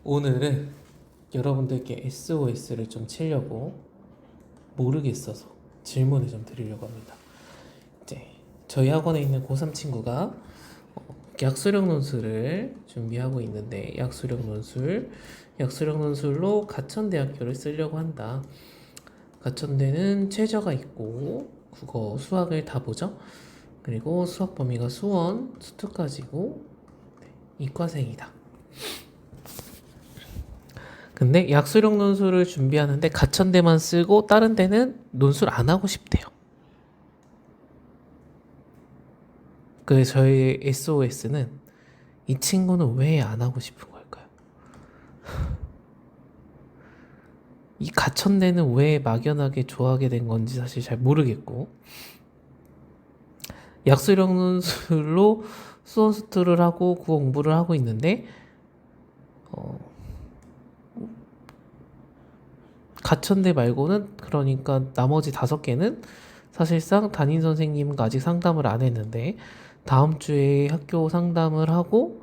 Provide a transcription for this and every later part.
오늘은 여러분들께 SOS를 좀 치려고 모르겠어서 질문을 좀 드리려고 합니다. 이제 저희 학원에 있는 고3 친구가 약수령 논술을 준비하고 있는데 약수령 논술로 가천대학교를 쓰려고 한다. 가천대는 최저가 있고 국어, 수학을 다 보죠. 그리고 수학 범위가 수원, 수투까지고 이과생이다. 근데 약수령 논술을 준비하는데 가천대만 쓰고 다른 데는 논술 안 하고 싶대요. 그래서 저희 SOS는 이 친구는 왜 안 하고 싶은 걸까요? 이 가천대는 왜 막연하게 좋아하게 된 건지 사실 잘 모르겠고, 약수령 논술로 수원 수투를 하고 국어 공부를 하고 있는데 가천대 말고는, 그러니까 나머지 5개는 사실상 담임 선생님과 아직 상담을 안 했는데 다음 주에 학교 상담을 하고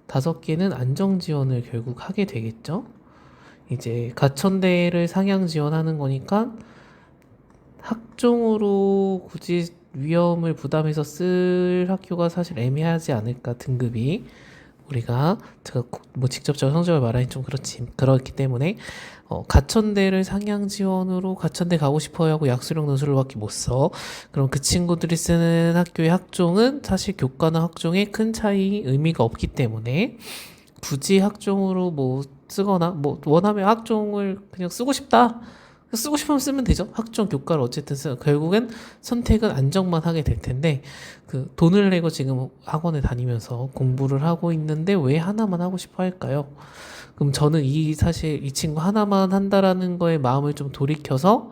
5개는 안정 지원을 결국 하게 되겠죠. 이제 가천대를 상향 지원하는 거니까 학종으로 굳이 위험을 부담해서 쓸 학교가 사실 애매하지 않을까, 등급이. 우리가 제가 뭐 직접적으로 성적을 말하기 좀 그렇기 때문에 가천대를 상향 지원으로 가천대 가고 싶어요 하고 약수령 논술로밖에 못 써. 그럼 그 친구들이 쓰는 학교의 학종은 사실 교과나 학종에 큰 차이 의미가 없기 때문에 굳이 학종으로 뭐 쓰거나, 뭐 원하면 학종을 그냥 쓰고 싶다, 쓰고 싶으면 쓰면 되죠. 학종 교과를 어쨌든 결국엔 선택은 안정만 하게 될 텐데, 그 돈을 내고 지금 학원에 다니면서 공부를 하고 있는데 왜 하나만 하고 싶어 할까요? 그럼 저는 사실 이 친구 하나만 한다라는 거에 마음을 좀 돌이켜서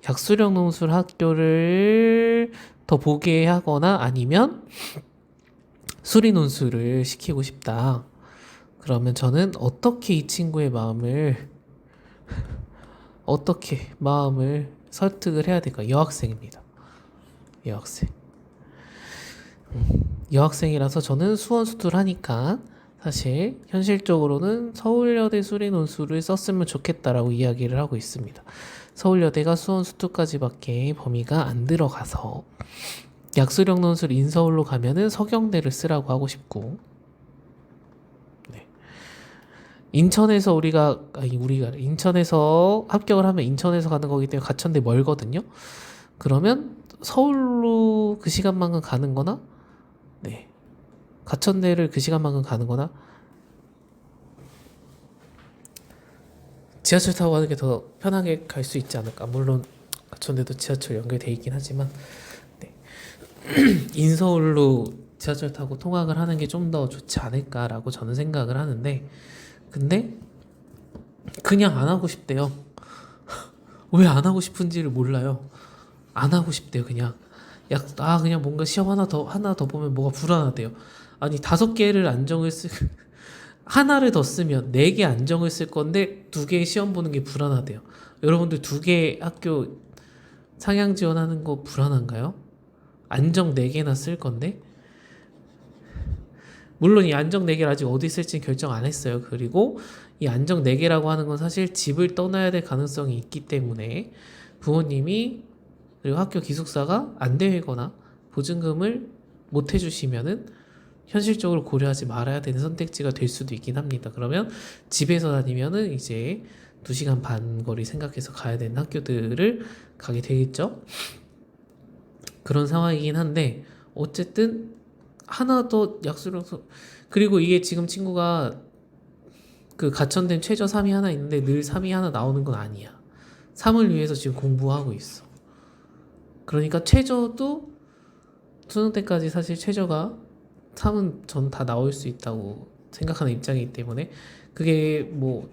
약수령 논술 학교를 더 보게 하거나 아니면 수리 논술을 시키고 싶다. 그러면 저는 어떻게 이 친구의 마음을 설득을 해야 될까? 여학생입니다. 여학생. 여학생이라서 저는 수원 수투를 하니까 사실 현실적으로는 서울여대 수리 논술을 썼으면 좋겠다라고 이야기를 하고 있습니다. 서울여대가 수원 수투까지밖에 범위가 안 들어가서 약수령 논술 인서울로 가면은 서경대를 쓰라고 하고 싶고, 인천에서 인천에서 합격을 하면 인천에서 가는 거기 때문에 가천대 멀거든요. 그러면 서울로 그 시간만큼 가는 거나, 가천대를 그 시간만큼 가는 거나, 지하철 타고 가는 게 더 편하게 갈 수 있지 않을까. 물론 가천대도 지하철 연결돼 있긴 하지만, 인서울로 지하철 타고 통학을 하는 게 좀 더 좋지 않을까라고 저는 생각을 하는데, 근데 그냥 안 하고 싶대요. 왜 안 하고 싶은지를 몰라요. 안 하고 싶대요. 그냥 뭔가 시험 하나 더 보면 뭐가 불안하대요. 아니, 5개를 안정을 하나를 더 쓰면 4개 안정을 쓸 건데 2개 시험 보는 게 불안하대요. 여러분들 2개 학교 상향 지원하는 거 불안한가요? 안정 4개나 쓸 건데? 물론 이 안정 4개를 아직 어디 쓸지 결정 안 했어요. 그리고 이 안정 4개라고 하는 건 사실 집을 떠나야 될 가능성이 있기 때문에 부모님이, 그리고 학교 기숙사가 안 되거나 보증금을 못 해주시면은 현실적으로 고려하지 말아야 되는 선택지가 될 수도 있긴 합니다. 그러면 집에서 다니면은 이제 2시간 반 거리 생각해서 가야 되는 학교들을 가게 되겠죠. 그런 상황이긴 한데, 어쨌든 하나 더 약수령, 그리고 이게 지금 친구가 그 가천된 최저 3이 하나 있는데 늘 3이 하나 나오는 건 아니야. 3을 위해서 지금 공부하고 있어. 그러니까 최저도 수능 때까지 사실 최저가 3은 전 다 나올 수 있다고 생각하는 입장이기 때문에 그게 뭐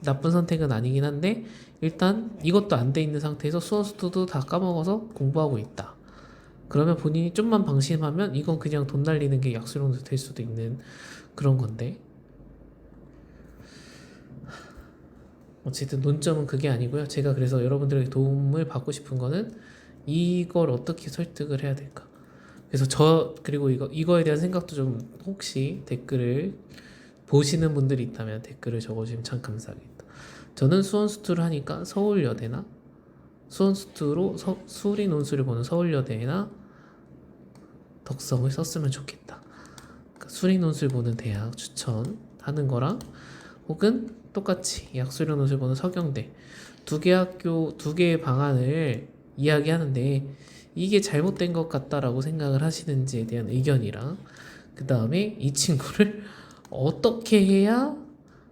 나쁜 선택은 아니긴 한데, 일단 이것도 안 돼 있는 상태에서 수원수투도 다 까먹어서 공부하고 있다. 그러면 본인이 좀만 방심하면 이건 그냥 돈 날리는 게 약수령도 될 수도 있는 그런 건데, 어쨌든 논점은 그게 아니고요. 제가 그래서 여러분들에게 도움을 받고 싶은 거는 이걸 어떻게 설득을 해야 될까. 그래서 그리고 이거에 대한 생각도 좀, 혹시 댓글을 보시는 분들이 있다면 댓글을 적어주시면 참 감사하겠다. 저는 수원수투를 하니까 서울여대나 수원수투로 수리 논술을 보는 서울여대나 덕성을 썼으면 좋겠다. 그러니까 수리 논술 보는 대학 추천하는 거랑 혹은 똑같이 약수리 논술 보는 서경대 두 개 학교 두 개의 방안을 이야기하는데 이게 잘못된 것 같다라고 생각을 하시는지에 대한 의견이랑 그 다음에 이 친구를 어떻게 해야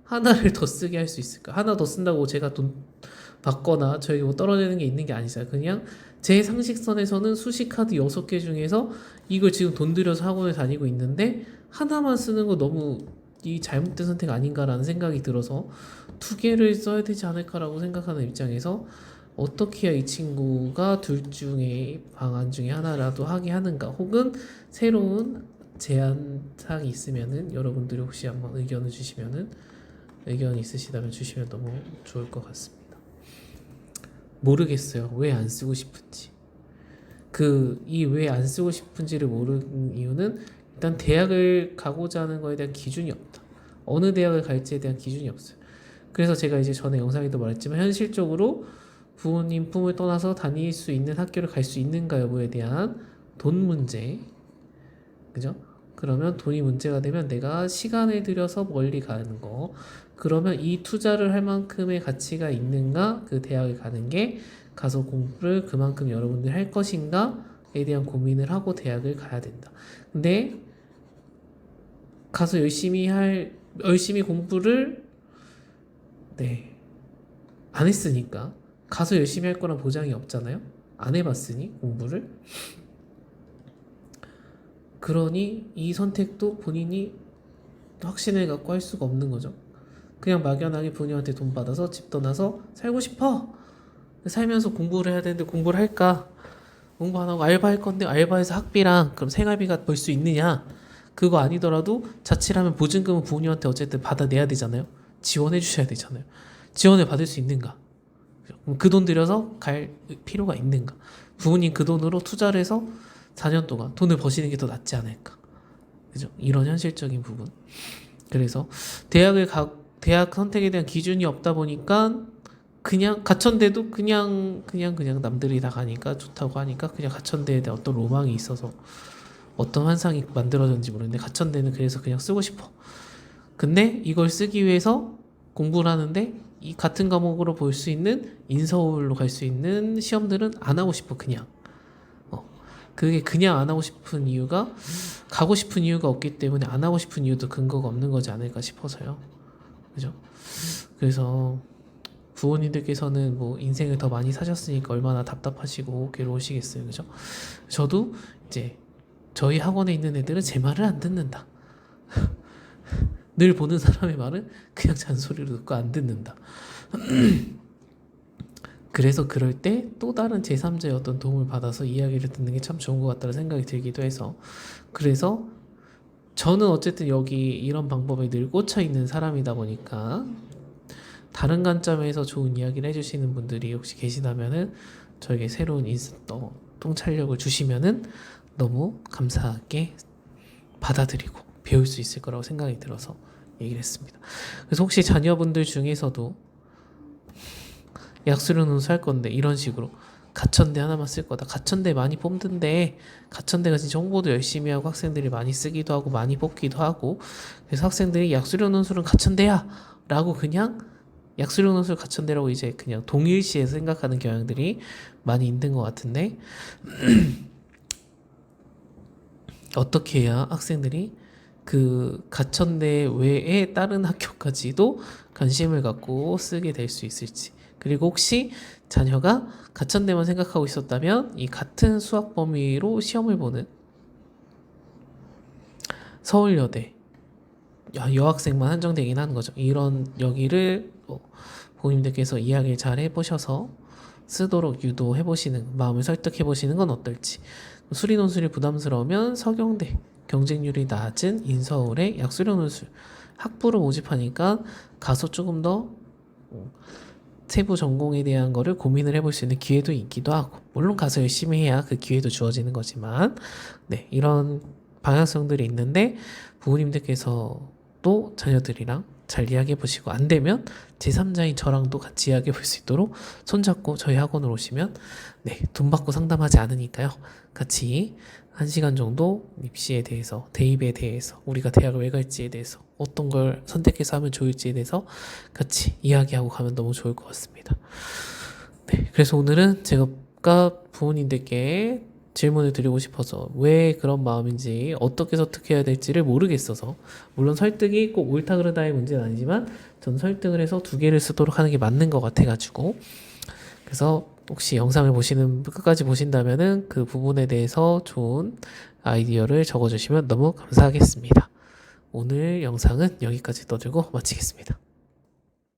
하나를 더 쓰게 할 수 있을까? 하나 더 쓴다고 제가 돈 받거나 저에게 뭐 떨어지는 게 있는 게 아니잖아요. 그냥 제 상식선에서는 수식 카드 6개 중에서 이걸 지금 돈 들여서 학원을 다니고 있는데 하나만 쓰는 거 너무 이 잘못된 선택 아닌가라는 생각이 들어서 두 개를 써야 되지 않을까라고 생각하는 입장에서 어떻게 해야 이 친구가 둘 중에 방안 중에 하나라도 하게 하는가 혹은 새로운 제안사항이 있으면은 여러분들이 혹시 한번 의견을 주시면은 의견이 있으시다면 주시면 너무 좋을 것 같습니다. 모르겠어요. 왜 안 쓰고 싶은지. 이 왜 안 쓰고 싶은지를 모르는 이유는 일단 대학을 가고자 하는 거에 대한 기준이 없다. 어느 대학을 갈지에 대한 기준이 없어요. 그래서 제가 이제 전에 영상에도 말했지만 현실적으로 부모님 품을 떠나서 다닐 수 있는 학교를 갈 수 있는가 여부에 대한 돈 문제, 그죠? 그러면 돈이 문제가 되면 내가 시간을 들여서 멀리 가는 거, 그러면 이 투자를 할 만큼의 가치가 있는가? 그 대학을 가는 게 가서 공부를 그만큼 여러분들이 할 것인가에 대한 고민을 하고 대학을 가야 된다. 근데 가서 열심히 공부를 안 했으니까 가서 열심히 할 거란 보장이 없잖아요. 안 해봤으니 공부를. 그러니 이 선택도 본인이 확신을 갖고 할 수가 없는 거죠. 그냥 막연하게 부모님한테 돈 받아서 집 떠나서 살고 싶어. 살면서 공부를 해야 되는데 공부를 할까? 공부 안 하고 알바할 건데 알바해서 학비랑 그럼 생활비가 벌 수 있느냐? 그거 아니더라도 자취라면 보증금은 부모님한테 어쨌든 받아내야 되잖아요. 지원해 주셔야 되잖아요. 지원을 받을 수 있는가? 그 돈 들여서 갈 필요가 있는가? 부모님 그 돈으로 투자를 해서 4년 동안 돈을 버시는 게 더 낫지 않을까? 그죠? 이런 현실적인 부분. 그래서 대학 선택에 대한 기준이 없다 보니까 그냥 가천대도 그냥 남들이 다 가니까 좋다고 하니까 그냥 가천대에 대한 어떤 로망이 있어서 어떤 환상이 만들어졌는지 모르겠는데 가천대는 그래서 그냥 쓰고 싶어. 근데 이걸 쓰기 위해서 공부를 하는데 이 같은 과목으로 볼 수 있는 인서울로 갈 수 있는 시험들은 안 하고 싶어 그냥. 그게 그냥 안 하고 싶은 이유가 가고 싶은 이유가 없기 때문에 안 하고 싶은 이유도 근거가 없는 거지 않을까 싶어서요. 그죠? 그래서 부모님들께서는 뭐 인생을 더 많이 사셨으니까 얼마나 답답하시고 괴로우시겠어요. 그죠? 저도 이제 저희 학원에 있는 애들은 제 말을 안 듣는다. 늘 보는 사람의 말은 그냥 잔소리로 듣고 안 듣는다. 그래서 그럴 때 또 다른 제3자의 어떤 도움을 받아서 이야기를 듣는 게 참 좋은 것 같다는 생각이 들기도 해서 그래서 저는 어쨌든 여기 이런 방법에 늘 꽂혀 있는 사람이다 보니까 다른 관점에서 좋은 이야기를 해주시는 분들이 혹시 계시다면은 저에게 새로운 통찰력을 주시면은 너무 감사하게 받아들이고 배울 수 있을 거라고 생각이 들어서 얘기를 했습니다. 그래서 혹시 자녀분들 중에서도 약수료는 살 건데 이런 식으로 가천대 하나만 쓸 거다. 가천대 많이 뽑는데 가천대가 진짜 홍보도 열심히 하고 학생들이 많이 쓰기도 하고 많이 뽑기도 하고 그래서 학생들이 약수료 논술은 가천대야 라고 그냥 약수료 논술 가천대라고 이제 그냥 동일시해서 생각하는 경향들이 많이 있는 것 같은데 어떻게 해야 학생들이 그 가천대 외에 다른 학교까지도 관심을 갖고 쓰게 될 수 있을지 그리고 혹시 자녀가 가천대만 생각하고 있었다면 이 같은 수학 범위로 시험을 보는 서울여대 여학생만 한정되긴 하는 거죠. 이런 여기를 부모님들께서 이야기를 잘 해보셔서 쓰도록 유도해보시는 마음을 설득해보시는 건 어떨지. 수리논술이 부담스러우면 서경대 경쟁률이 낮은 인서울의 약수료 논술 학부로 모집하니까 가서 조금 더 세부 전공에 대한 거를 고민을 해볼 수 있는 기회도 있기도 하고 물론 가서 열심히 해야 그 기회도 주어지는 거지만 이런 방향성들이 있는데 부모님들께서 또 자녀들이랑 잘 이야기해 보시고 안 되면 제3자인 저랑도 같이 이야기해 볼 수 있도록 손잡고 저희 학원으로 오시면 네, 돈 받고 상담하지 않으니까요. 같이 1시간 정도 입시에 대해서, 대입에 대해서, 우리가 대학을 왜 갈지에 대해서, 어떤 걸 선택해서 하면 좋을지에 대해서 같이 이야기하고 가면 너무 좋을 것 같습니다. 네, 그래서 오늘은 제가 부모님들께 질문을 드리고 싶어서 왜 그런 마음인지 어떻게 설득해야 될지를 모르겠어서, 물론 설득이 꼭 옳다 그르다의 문제는 아니지만 전 설득을 해서 2개를 쓰도록 하는 게 맞는 것 같아가지고, 그래서 혹시 영상을 끝까지 보신다면은 그 부분에 대해서 좋은 아이디어를 적어주시면 너무 감사하겠습니다. 오늘 영상은 여기까지 떠들고 마치겠습니다.